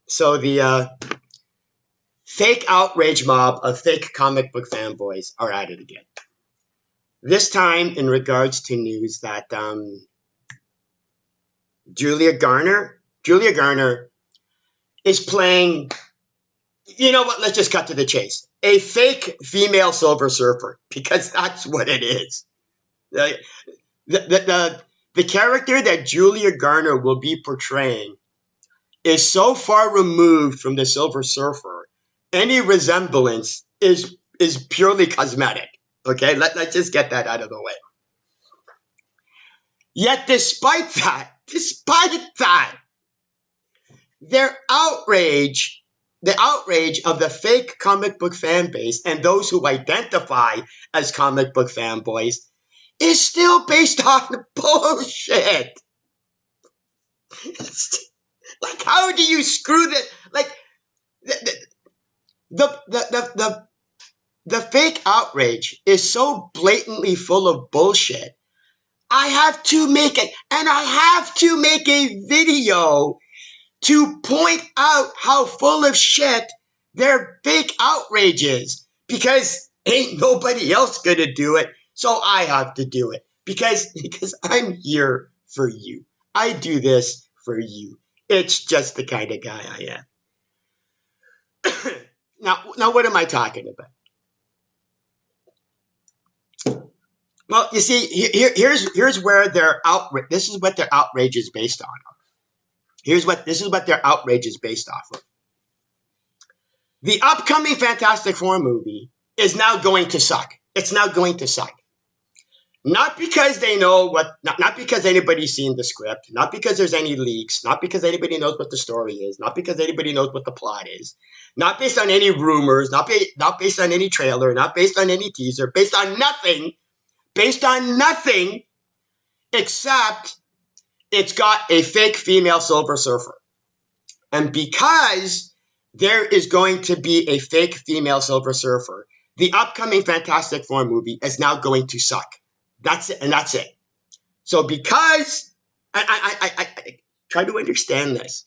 So the fake outrage mob of fake comic book fanboys are at it again. This time in regards to news that Julia Garner is playing, you know what, let's just cut to the chase. A fake female Silver Surfer, because that's what it is. The character that Julia Garner will be portraying is so far removed from the Silver Surfer, any resemblance is purely cosmetic. Okay, let's just get that out of the way. Yet despite that, their outrage, the outrage of the fake comic book fan base and those who identify as comic book fanboys is still based on bullshit. Like, how do you screw that? Like, the fake outrage is so blatantly full of bullshit. I have to make it, and I have to make a video to point out how full of shit their fake outrage is, because ain't nobody else gonna do it, so I have to do it, because I'm here for you. I do this for you. It's just the kind of guy I am. Now what am I talking about? Well, you see, here's where their outrage. This is what their outrage is based on. This is what their outrage is based off of. The upcoming Fantastic Four movie is now going to suck. It's now going to suck. Not because they know not because anybody's seen the script, not because there's any leaks, not because anybody knows what the story is, not because anybody knows what the plot is, not based on any rumors, not based on any trailer, not based on any teaser, based on nothing except it's got a fake female Silver Surfer. And because there is going to be a fake female Silver Surfer, the upcoming Fantastic Four movie is now going to suck. That's it, and that's it. So because, I try to understand this.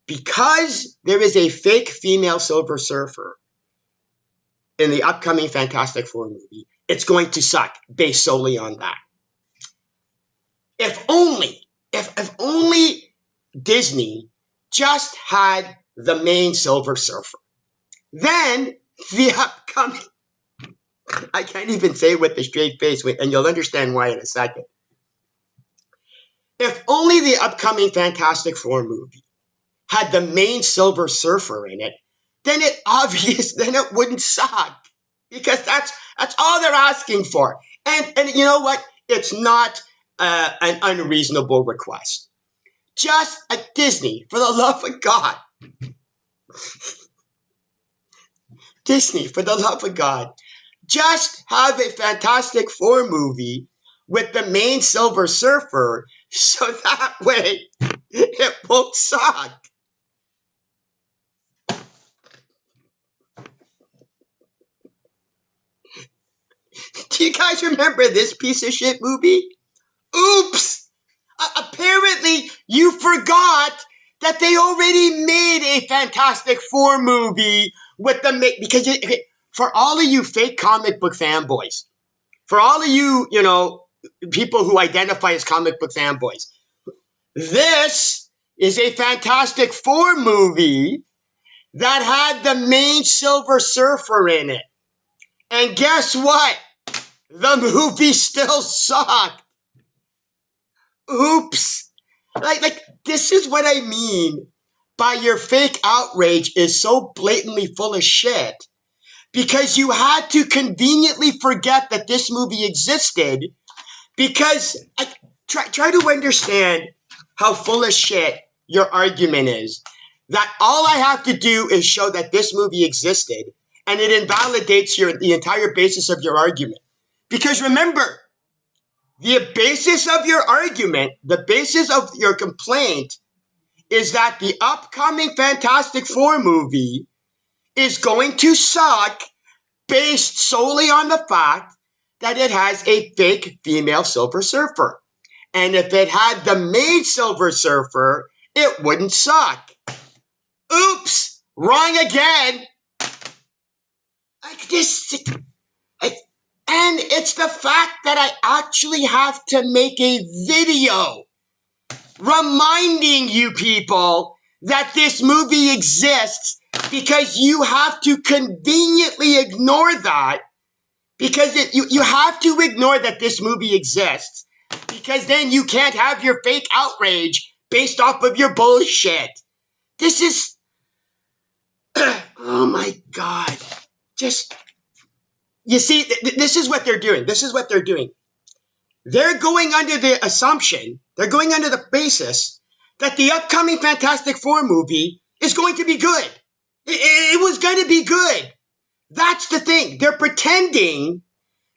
Because there is a fake female Silver Surfer in the upcoming Fantastic Four movie, it's going to suck based solely on that. If only Disney just had the main Silver Surfer, then the upcoming, I can't even say it with a straight face, and you'll understand why in a second. If only the upcoming Fantastic Four movie had the main Silver Surfer in it, then it wouldn't suck. Because that's all they're asking for. And you know what? It's not an unreasonable request. Just at Disney, for the love of God. Disney, for the love of God. Just have a Fantastic Four movie with the main Silver Surfer, so that way it won't suck. Do you guys remember this piece of shit movie? Oops! Apparently, you forgot that they already made a Fantastic Four movie with the... Because for all of you fake comic book fanboys, for all of you, people who identify as comic book fanboys, this is a Fantastic Four movie that had the main Silver Surfer in it. And guess what? The movie still sucked. Oops. Like this is what I mean by your fake outrage is so blatantly full of shit. Because you had to conveniently forget that this movie existed. Because try to understand how full of shit your argument is. That all I have to do is show that this movie existed, and it invalidates the entire basis of your argument. Because remember, the basis of your argument, the basis of your complaint, is that the upcoming Fantastic Four movie is going to suck based solely on the fact that it has a fake female Silver Surfer. And if it had the main Silver Surfer, it wouldn't suck. Oops, wrong again. Like this, and it's the fact that I actually have to make a video reminding you people that this movie exists, because you have to conveniently ignore that, because you have to ignore that this movie exists, because then you can't have your fake outrage based off of your bullshit. This is, oh my God. Just, you see, this is what they're doing. This is what they're doing. They're going under the assumption, they're going under the basis that the upcoming Fantastic Four movie is going to be good. It was going to be good. That's the thing. They're pretending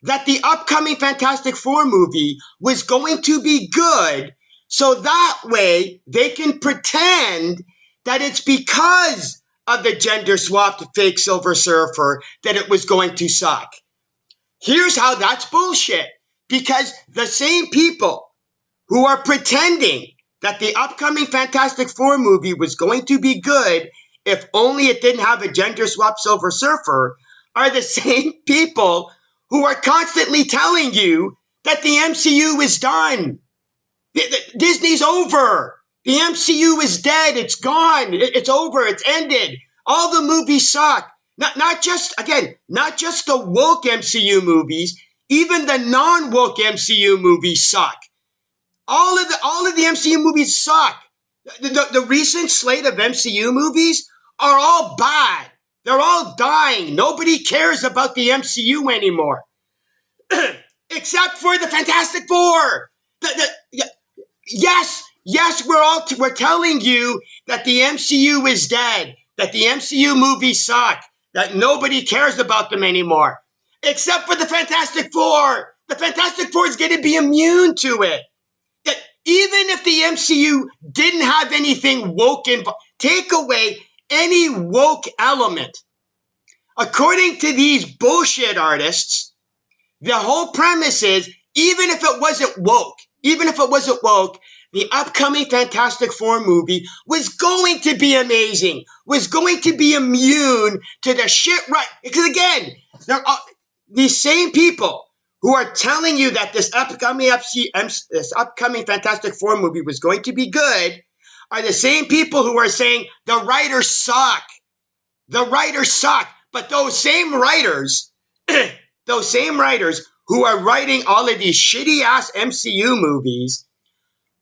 that the upcoming Fantastic Four movie was going to be good, so that way they can pretend that it's because of the gender-swapped fake Silver Surfer that it was going to suck. Here's how that's bullshit. Because the same people who are pretending that the upcoming Fantastic Four movie was going to be good if only it didn't have a gender-swapped Silver Surfer are the same people who are constantly telling you that the MCU is done. Disney's over. The MCU is dead. It's gone. It's over. It's ended. All the movies suck. Not just the woke MCU movies. Even the non-woke MCU movies suck. All of the MCU movies suck. The recent slate of MCU movies are all bad. They're all dying. Nobody cares about the MCU anymore. Except for the Fantastic Four. Yes, we're telling you that the MCU is dead, that the MCU movies suck, that nobody cares about them anymore. Except for the Fantastic Four. The Fantastic Four is going to be immune to it. Even if the MCU didn't have anything woke involved, take away any woke element. According to these bullshit artists, the whole premise is, even if it wasn't woke, the upcoming Fantastic Four movie was going to be amazing, was going to be immune to the shit right. Because again, these same people who are telling you that this upcoming Fantastic Four movie was going to be good are the same people who are saying the writers suck. The writers suck. But those same writers who are writing all of these shitty-ass MCU movies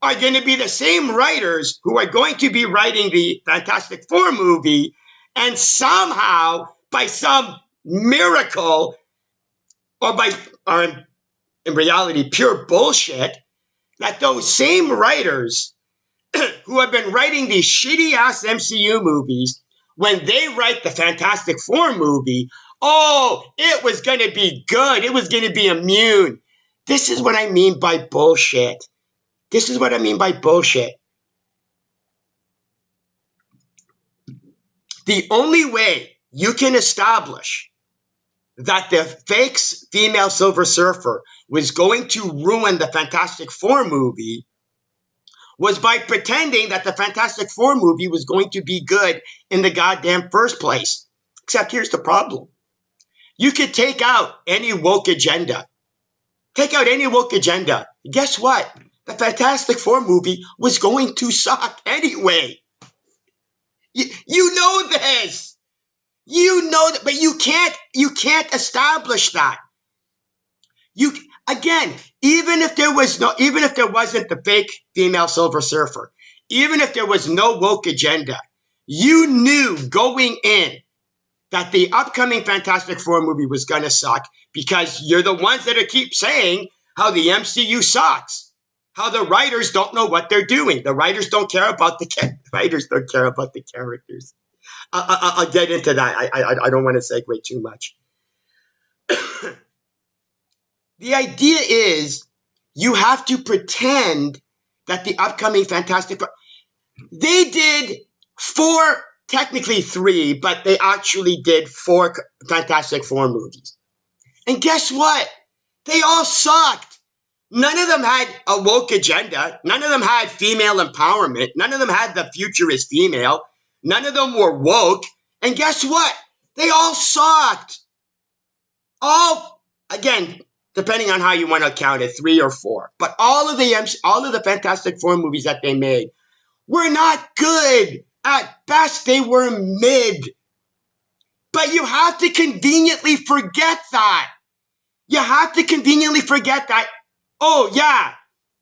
are going to be the same writers who are going to be writing the Fantastic Four movie, and somehow, by some miracle, or in reality, pure bullshit, that those same writers who have been writing these shitty-ass MCU movies, when they write the Fantastic Four movie, oh, it was going to be good. It was going to be immune. This is what I mean by bullshit. This is what I mean by bullshit. The only way you can establish that the fake female Silver Surfer was going to ruin the Fantastic Four movie was by pretending that the Fantastic Four movie was going to be good in the goddamn first place. Except here's the problem. You could take out any woke agenda. Take out any woke agenda. Guess what? The Fantastic Four movie was going to suck anyway. You know this. You know that, but you can't establish that. Again, even if there wasn't the fake female Silver Surfer, even if there was no woke agenda, you knew going in that the upcoming Fantastic Four movie was gonna suck, because you're the ones that keep saying how the MCU sucks, how the writers don't know what they're doing. The writers don't care about the characters. I'll get into that. I don't want to segue too much. The idea is you have to pretend that the upcoming Fantastic Four, they did technically 3, but they actually did 4 Fantastic Four movies. And guess what? They all sucked. None of them had a woke agenda. None of them had female empowerment. None of them had the future is female. None of them were woke. And guess what? They all sucked. All, again, depending on how you want to count it, 3 or 4. But all of the Fantastic Four movies that they made were not good. At best, they were mid. But you have to conveniently forget that. You have to conveniently forget that. Oh, yeah.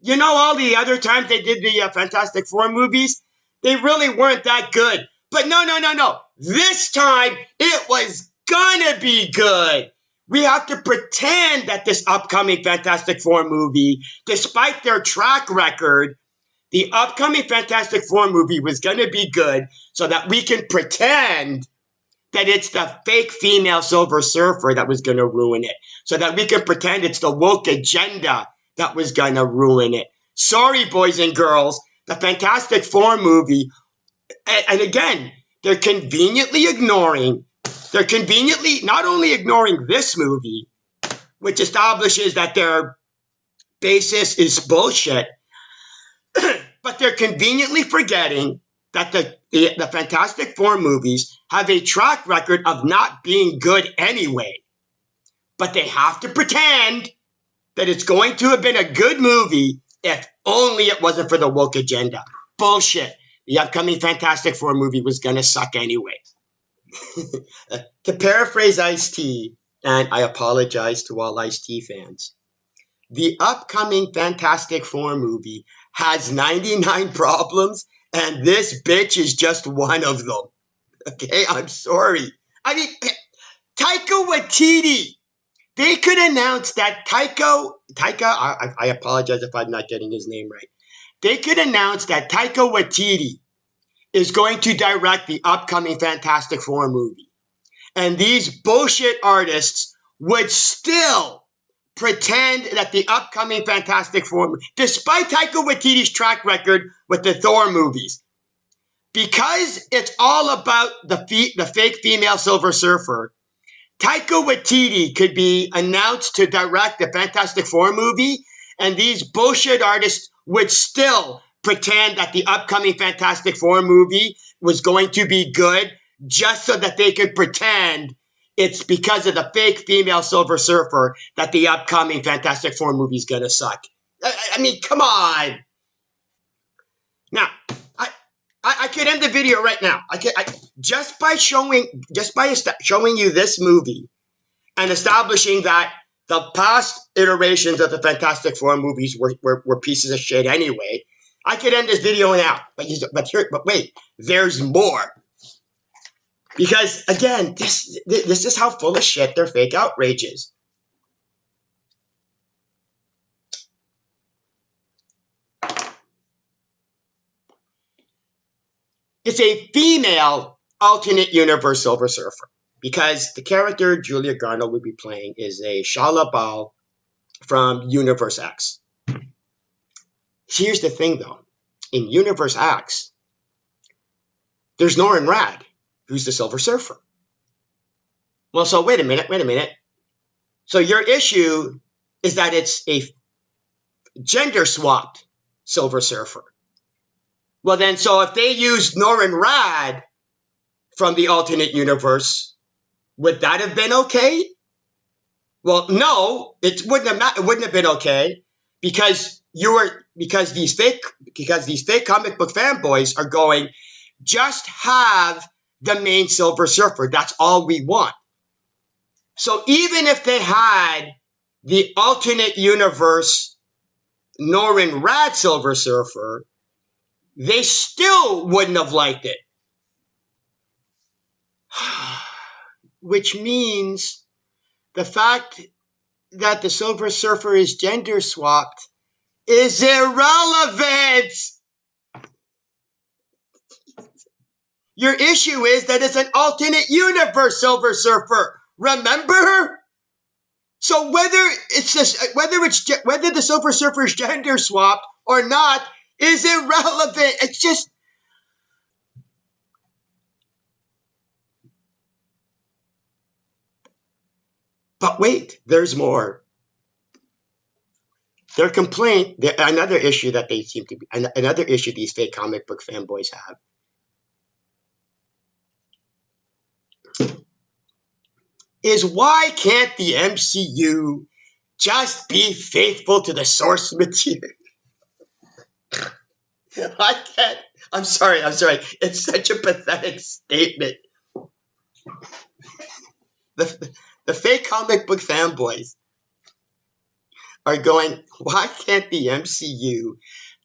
You know, all the other times they did the Fantastic Four movies, they really weren't that good. But no. This time, it was gonna be good. We have to pretend that this upcoming Fantastic Four movie, despite their track record, the upcoming Fantastic Four movie was gonna be good so that we can pretend that it's the fake female Silver Surfer that was gonna ruin it. So that we can pretend it's the woke agenda that was gonna ruin it. Sorry, boys and girls, the Fantastic Four movie, and again, they're conveniently not only ignoring this movie, which establishes that their basis is bullshit, but they're conveniently forgetting that the Fantastic Four movies have a track record of not being good anyway. But they have to pretend that it's going to have been a good movie if only it wasn't for the woke agenda. Bullshit. The upcoming Fantastic Four movie was going to suck anyway. To paraphrase Ice-T, and I apologize to all Ice-T fans, the upcoming Fantastic Four movie has 99 problems, and this bitch is just one of them. Okay, I'm sorry. I mean, Taika Waititi, they could announce that I apologize if I'm not getting his name right. They could announce that Taika Waititi is going to direct the upcoming Fantastic Four movie. And these bullshit artists would still pretend that the upcoming Fantastic Four, despite Taika Waititi's track record with the Thor movies, because it's all about the fake female Silver Surfer, Taika Waititi could be announced to direct the Fantastic Four movie, and these bullshit artists would still pretend that the upcoming Fantastic Four movie was going to be good just so that they could pretend it's because of the fake female Silver Surfer that the upcoming Fantastic Four movie is going to suck. I mean, come on. Now, I could end the video right now. Just by showing you this movie and establishing that the past iterations of the Fantastic Four movies were pieces of shit anyway, I could end this video now. But wait, there's more. Because again, this is how full of shit their fake outrage is. It's a female alternate universe Silver Surfer. Because the character Julia Garner will be playing is a Shalla-Bal from Universe X. Here's the thing though. In Universe X, there's Norrin Radd, who's the Silver Surfer. Well, so wait a minute. So your issue is that it's a gender-swapped Silver Surfer. Well then, so if they used Norrin Radd from the alternate universe, would that have been okay? Well, no, it wouldn't have been okay because these fake comic book fanboys are going, just have the main Silver Surfer. That's all we want. So even if they had the alternate universe Norrin Radd Silver Surfer, they still wouldn't have liked it. Which means the fact that the Silver Surfer is gender swapped is irrelevant. Your issue is that it's an alternate universe Silver Surfer. Remember? So whether the Silver Surfer is gender swapped or not is irrelevant. It's just. But wait, there's more. Their complaint, another issue these fake comic book fanboys have, is why can't the MCU just be faithful to the source material? I can't. I'm sorry. It's such a pathetic statement. The fake comic book fanboys are going, why can't the MCU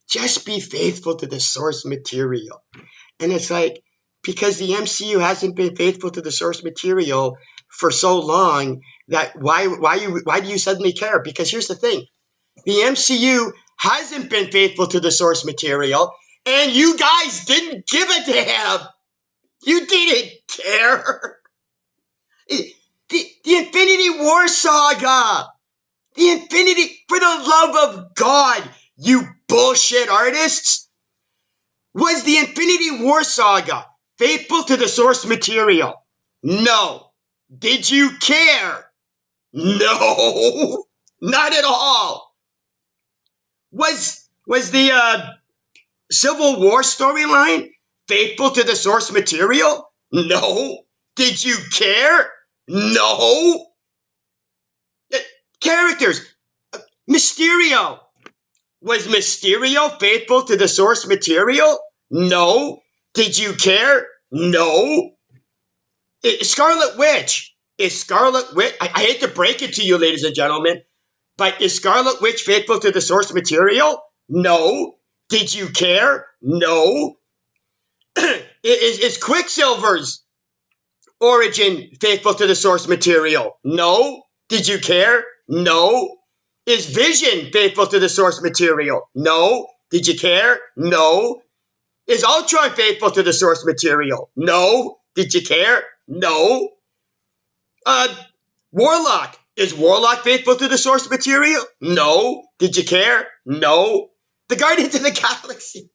just be faithful to the source material? And it's like, because the MCU hasn't been faithful to the source material for so long that why do you suddenly care? Because here's the thing. The MCU hasn't been faithful to the source material, and you guys didn't give it to him. You didn't care. The Infinity War saga. The Infinity, for the love of God, you bullshit artists. Was the Infinity War saga faithful to the source material? No. Did you care? No. Not at all. Was the Civil War storyline faithful to the source material? No. Did you care? No. Characters. Mysterio. Was Mysterio faithful to the source material? No. Did you care? No. Scarlet Witch. Is Scarlet Witch... I hate to break it to you, ladies and gentlemen, but is Scarlet Witch faithful to the source material? No. Did you care? No. Is Quicksilver's origin faithful to the source material? No. Did you care? No. Is Vision faithful to the source material? No. Did you care? No. Is Ultron faithful to the source material? No. Did you care? No. Warlock. Is Warlock faithful to the source material? No. Did you care? No. The Guardians of the Galaxy.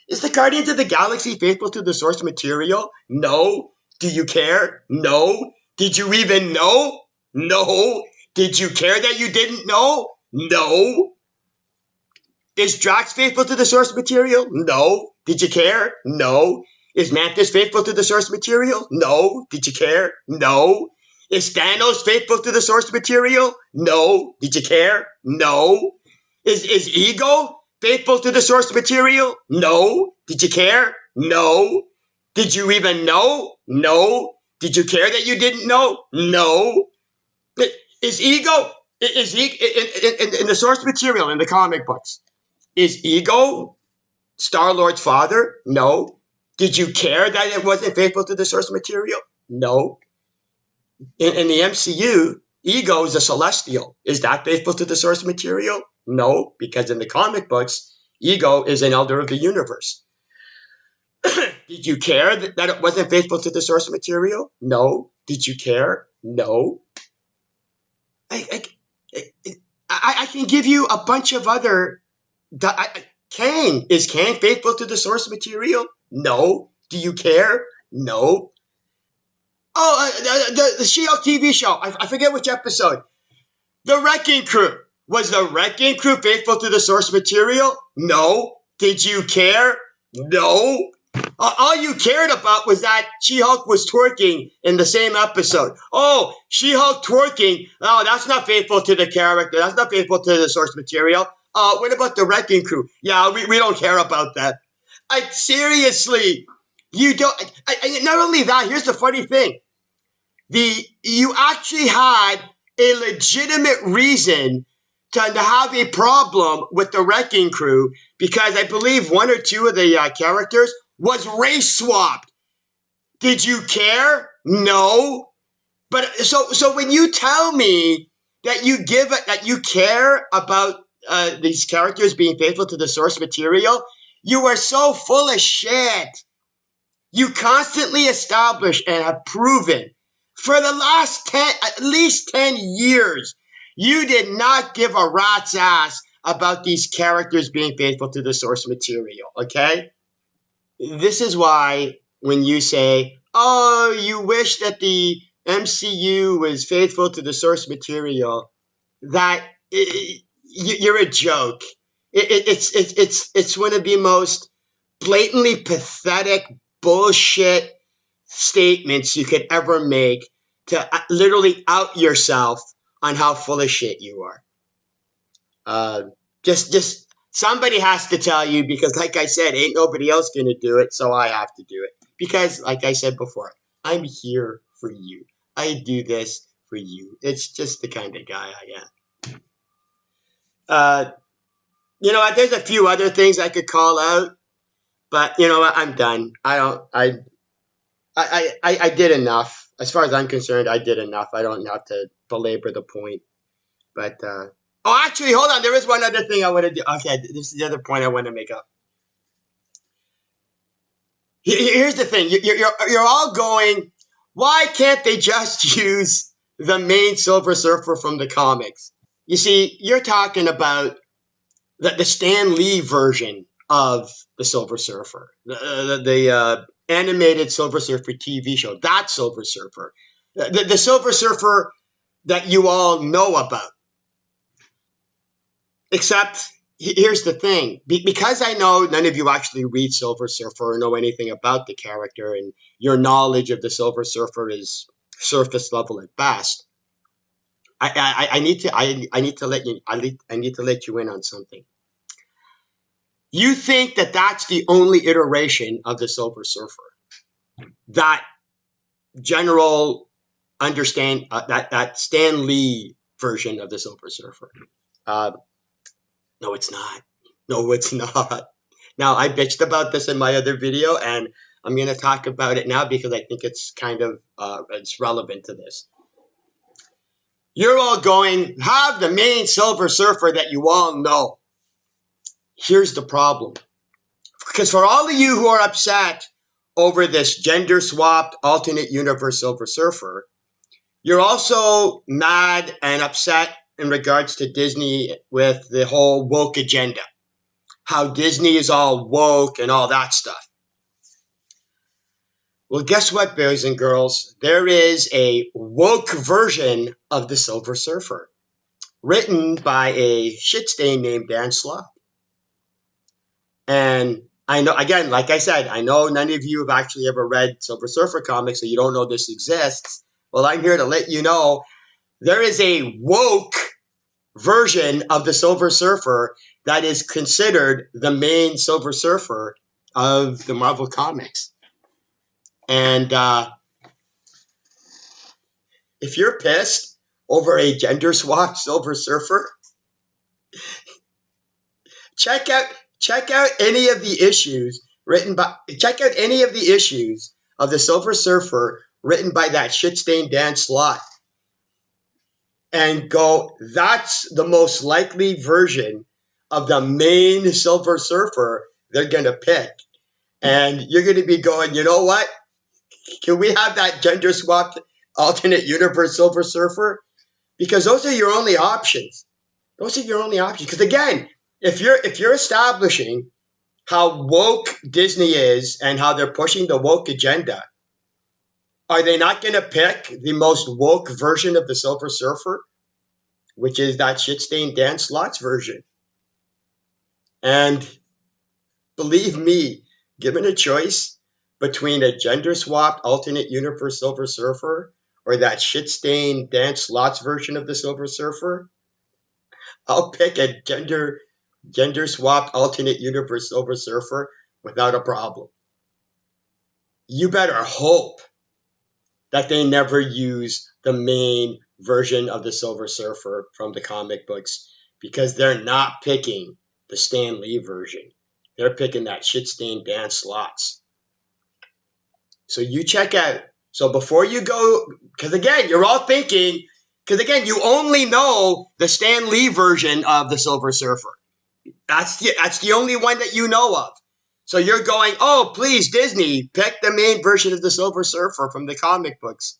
Is the Guardians of the Galaxy faithful to the source material? No. Do you care? No. Did you even know? No. Did you care that you didn't know? No. Is Drax faithful to the source material? No. Did you care? No. Is Mantis faithful to the source material? No. Did you care? No. Is Thanos faithful to the source material? No. Did you care? No. Is Ego faithful to the source material? No. Did you care? No. Did you even know? No. Did you care that you didn't know? No. Is Ego in the source material in the comic books? Is Ego Star-Lord's father? No. Did you care that it wasn't faithful to the source material? No. In the MCU, Ego is a Celestial. Is that faithful to the source material? No, because in the comic books, Ego is an Elder of the Universe. Did you care that it wasn't faithful to the source material? No. Did you care? No. I can give you a bunch of other... Kang. Is Kang faithful to the source material? No. Do you care? No. Oh, the She-Hulk TV show. I forget which episode. The Wrecking Crew. Was the Wrecking Crew faithful to the source material? No. Did you care? No. All you cared about was that She-Hulk was twerking in the same episode. Oh, She-Hulk twerking. Oh, that's not faithful to the character. That's not faithful to the source material. What about the Wrecking Crew? Yeah, we don't care about that. Seriously, you don't. Not only that, here's the funny thing. You actually had a legitimate reason to have a problem with the Wrecking Crew because I believe one or two of the characters was race swapped. Did you care? No. But so when you tell me that you care about these characters being faithful to the source material, you are so full of shit. You constantly establish and have proven for the last at least 10 years, you did not give a rat's ass about these characters being faithful to the source material, okay? This is why when you say, oh, you wish that the MCU was faithful to the source material, that you're a joke. It's one of the most blatantly pathetic bullshit statements you could ever make to literally out yourself on how full of shit you are. Just somebody has to tell you, because like I said, ain't nobody else gonna do it, so I have to do it. Because like I said before, I'm here for you. I do this for you. It's just the kind of guy I am. You know what? There's a few other things I could call out, but you know what? I'm done. I did enough. As far as I'm concerned, I did enough. I don't have to belabor the point. But oh, actually, hold on. There is one other thing I want to do. Okay, this is the other point I want to make up. Here's the thing. You're all going, why can't they just use the main Silver Surfer from the comics? You see, you're talking about the Stan Lee version of the Silver Surfer, the animated Silver Surfer TV show, that Silver Surfer, the Silver Surfer that you all know about. Except, here's the thing. Because I know none of you actually read Silver Surfer or know anything about the character, and your knowledge of the Silver Surfer is surface level at best, I need to let you in on something. You think that that's the only iteration of the Silver Surfer? That general understand that Stan Lee version of the Silver Surfer? No, it's not. No, it's not. Now, I bitched about this in my other video, and I'm going to talk about it now because I think it's kind of it's relevant to this. You're all going, have the main Silver Surfer that you all know. Here's the problem. Because for all of you who are upset over this gender-swapped alternate universe Silver Surfer, you're also mad and upset in regards to Disney with the whole woke agenda. How Disney is all woke and all that stuff. Well, guess what, boys and girls? There is a woke version of the Silver Surfer, written by a shitstain named Dan Slott. And I know, again, like I said, I know none of you have actually ever read Silver Surfer comics, so you don't know this exists. Well, I'm here to let you know there is a woke version of the Silver Surfer that is considered the main Silver Surfer of the Marvel Comics. And if you're pissed over a gender swapped Silver Surfer, check out any of the issues of the Silver Surfer written by that shit-stained Dan Slott, and go, that's the most likely version of the main Silver Surfer they're going to pick. And you're going to be going, you know what? Can we have that gender swapped alternate universe Silver Surfer? Because those are your only options. Those are your only options. Because again, if you're establishing how woke Disney is and how they're pushing the woke agenda, are they not going to pick the most woke version of the Silver Surfer, which is that shit-stained Dan Slott's version? And believe me, given a choice between a gender-swapped alternate universe Silver Surfer or that shit-stained Dan Slott's version of the Silver Surfer, I'll pick a gender-swapped alternate universe Silver Surfer without a problem. You better hope that they never use the main version of the Silver Surfer from the comic books, because they're not picking the Stan Lee version. They're picking that shit-stained Dan Slott's. So you check out. So before you go, because again, you're all thinking, because again, you only know the Stan Lee version of the Silver Surfer. That's the only one that you know of. So you're going, oh, please, Disney, pick the main version of the Silver Surfer from the comic books.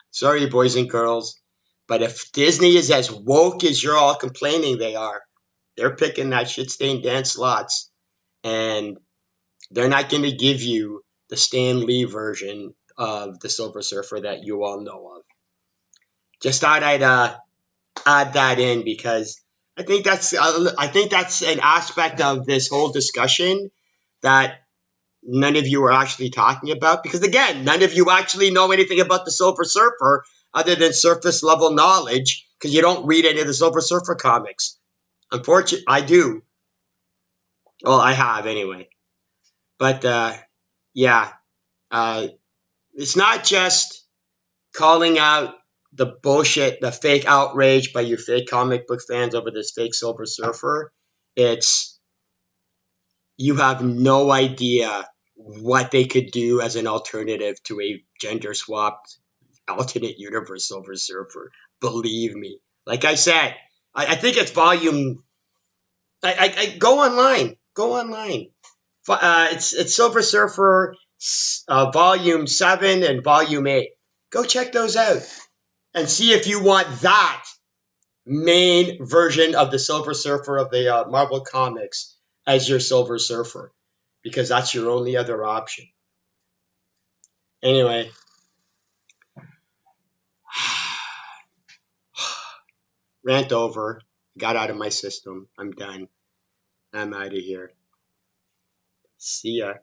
Sorry, boys and girls, but if Disney is as woke as you're all complaining they are, they're picking that shit-stained Dan Slott's, and they're not going to give you the Stan Lee version of the Silver Surfer that you all know of. Just thought I'd add that in, because I think that's an aspect of this whole discussion that none of you are actually talking about, because again, none of you actually know anything about the Silver Surfer other than surface level knowledge, because you don't read any of the Silver Surfer comics. Unfortunately, I do. Well, I have anyway. But yeah, it's not just calling out the bullshit, the fake outrage by you fake comic book fans over this fake Silver Surfer. It's, you have no idea what they could do as an alternative to a gender swapped alternate universe Silver Surfer. Believe me. Like I said, I think it's volume. I go online. Go online. It's Silver Surfer volume 7 and volume 8. Go check those out and see if you want that main version of the Silver Surfer of the Marvel Comics as your Silver Surfer, because that's your only other option. Anyway, rant over. Got out of my system. I'm done. I'm out of here. See ya.